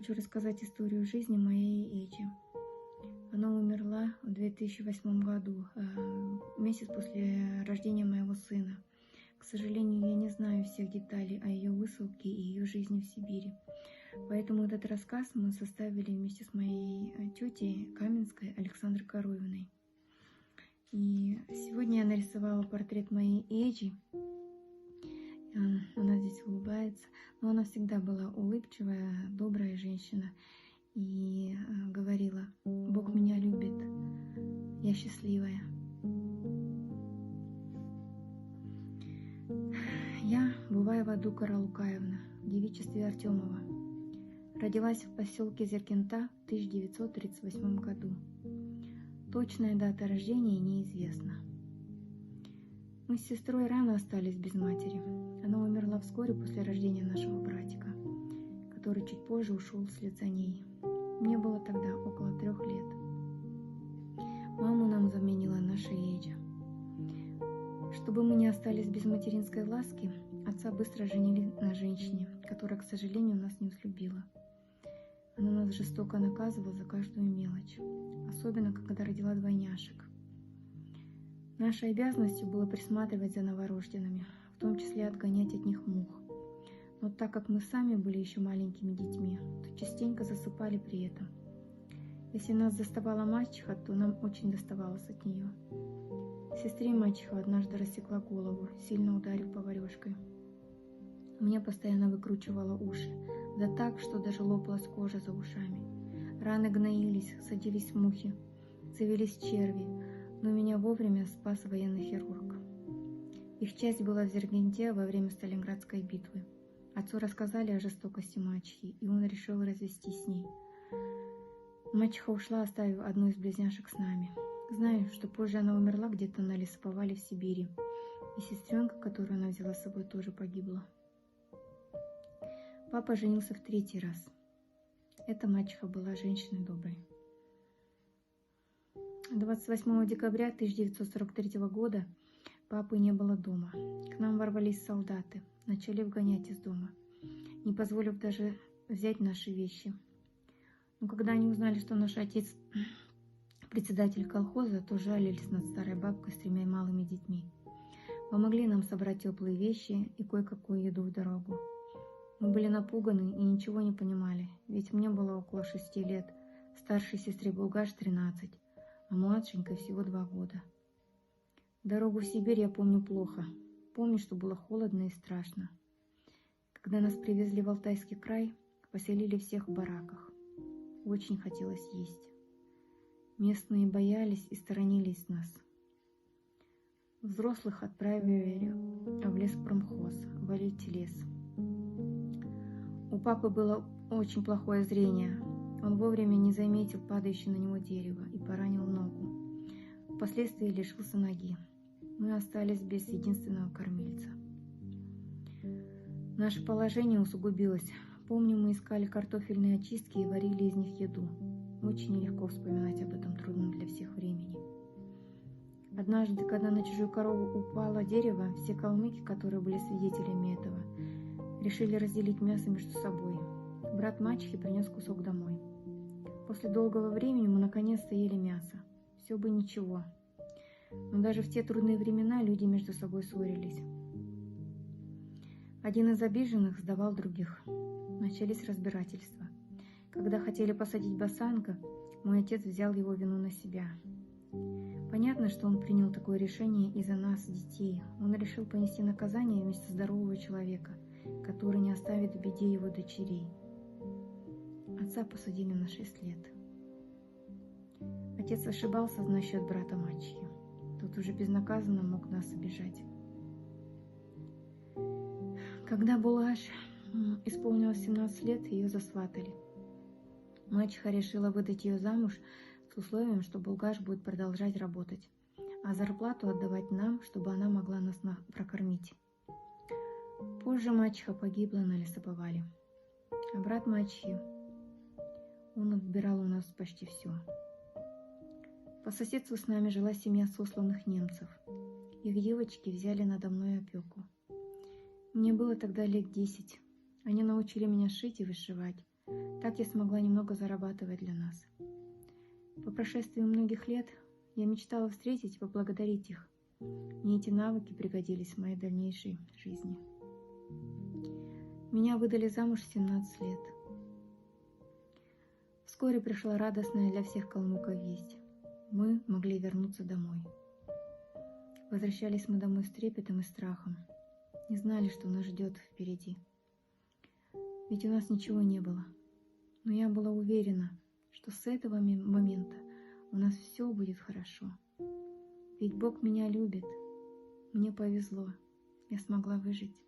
хочу рассказать историю жизни моей Эджи. Она умерла в 2008 году, месяц после рождения моего сына. К сожалению, я не знаю всех деталей о ее высылке и ее жизни в Сибири. Поэтому этот рассказ мы составили вместе с моей тетей Каменской Александрой Коровиной. И сегодня я нарисовала портрет моей Эджи. Она здесь улыбается, но она всегда была улыбчивая, добрая женщина. И говорила: Бог меня любит, я счастливая. Я Буваева Дука Лукаевна, в девичестве Артемова. Родилась в поселке Зеркинта в 1938 году. Точная дата рождения неизвестна. Мы с сестрой рано остались без матери. Она умерла вскоре после рождения нашего братика, который чуть позже ушел вслед за ней. Мне было тогда около 3 лет. Маму нам заменила наша Эджа. Чтобы мы не остались без материнской ласки, отца быстро женили на женщине, которая, к сожалению, нас не взлюбила. Она нас жестоко наказывала за каждую мелочь, особенно когда родила двойняшек. Нашей обязанностью было присматривать за новорожденными, в том числе отгонять от них мух. Но так как мы сами были еще маленькими детьми, то частенько засыпали при этом. Если нас заставала мачеха, то нам очень доставалось от нее. Сестре мачеха однажды рассекла голову, сильно ударив поварешкой. Мне постоянно выкручивала уши, да так, что даже лопалась кожа за ушами. Раны гноились, садились мухи, завелись черви, но меня вовремя спас военный хирург. Их часть была в Зеркинте во время Сталинградской битвы. Отцу рассказали о жестокости мачехи, и он решил развестись с ней. Мачеха ушла, оставив одну из близняшек с нами. Знаю, что позже она умерла где-то на лесоповале в Сибири, и сестренка, которую она взяла с собой, тоже погибла. Папа женился в 3-й раз. Эта мачеха была женщиной доброй. 28 декабря 1943 года папы не было дома. К нам ворвались солдаты, начали вгонять из дома, не позволив даже взять наши вещи. Но когда они узнали, что наш отец председатель колхоза, то жалились над старой бабкой с 3 малыми детьми. Помогли нам собрать теплые вещи и кое-какую еду в дорогу. Мы были напуганы и ничего не понимали, ведь мне было около 6 лет, старшей сестре Булгаш 13, а младшенькой всего 2 года. Дорогу в Сибирь я помню плохо. Помню, что было холодно и страшно. Когда нас привезли в Алтайский край, поселили всех в бараках. Очень хотелось есть. Местные боялись и сторонились нас. Взрослых отправили в леспромхоз валить лес. У папы было очень плохое зрение. Он вовремя не заметил падающее на него дерево и поранил ногу. Впоследствии лишился ноги. Мы остались без единственного кормильца. Наше положение усугубилось. Помню, мы искали картофельные очистки и варили из них еду. Очень нелегко вспоминать об этом трудном для всех времени. Однажды, когда на чужую корову упало дерево, все калмыки, которые были свидетелями этого, решили разделить мясо между собой. Брат мачехи принес кусок домой. После долгого времени мы наконец-то ели мясо. Все бы ничего. Но даже в те трудные времена люди между собой ссорились. Один из обиженных сдавал других. Начались разбирательства. Когда хотели посадить Басанка, мой отец взял его вину на себя. Понятно, что он принял такое решение из-за нас, детей. Он решил понести наказание вместо здорового человека, который не оставит в беде его дочерей. Отца посадили на 6 лет. Отец ошибался насчет брата мачехи. Тот уже безнаказанно мог нас обижать. Когда Булгаш исполнилось 17 лет, ее засватали. Мачеха решила выдать ее замуж с условием, что Булгаш будет продолжать работать, а зарплату отдавать нам, чтобы она могла нас прокормить. Позже мачеха погибла на лесоповале. А брат мачехи, он отбирал у нас почти все. По соседству с нами жила семья сосланных немцев. Их девочки взяли надо мной опеку. Мне было тогда лет 10. Они научили меня шить и вышивать. Так я смогла немного зарабатывать для нас. По прошествии многих лет я мечтала встретить и поблагодарить их. Мне эти навыки пригодились в моей дальнейшей жизни. Меня выдали замуж в 17 лет. Вскоре пришла радостная для всех калмыков весть. Мы могли вернуться домой. Возвращались мы домой с трепетом и страхом. Не знали, что нас ждет впереди. Ведь у нас ничего не было. Но я была уверена, что с этого момента у нас все будет хорошо. Ведь Бог меня любит. Мне повезло. Я смогла выжить.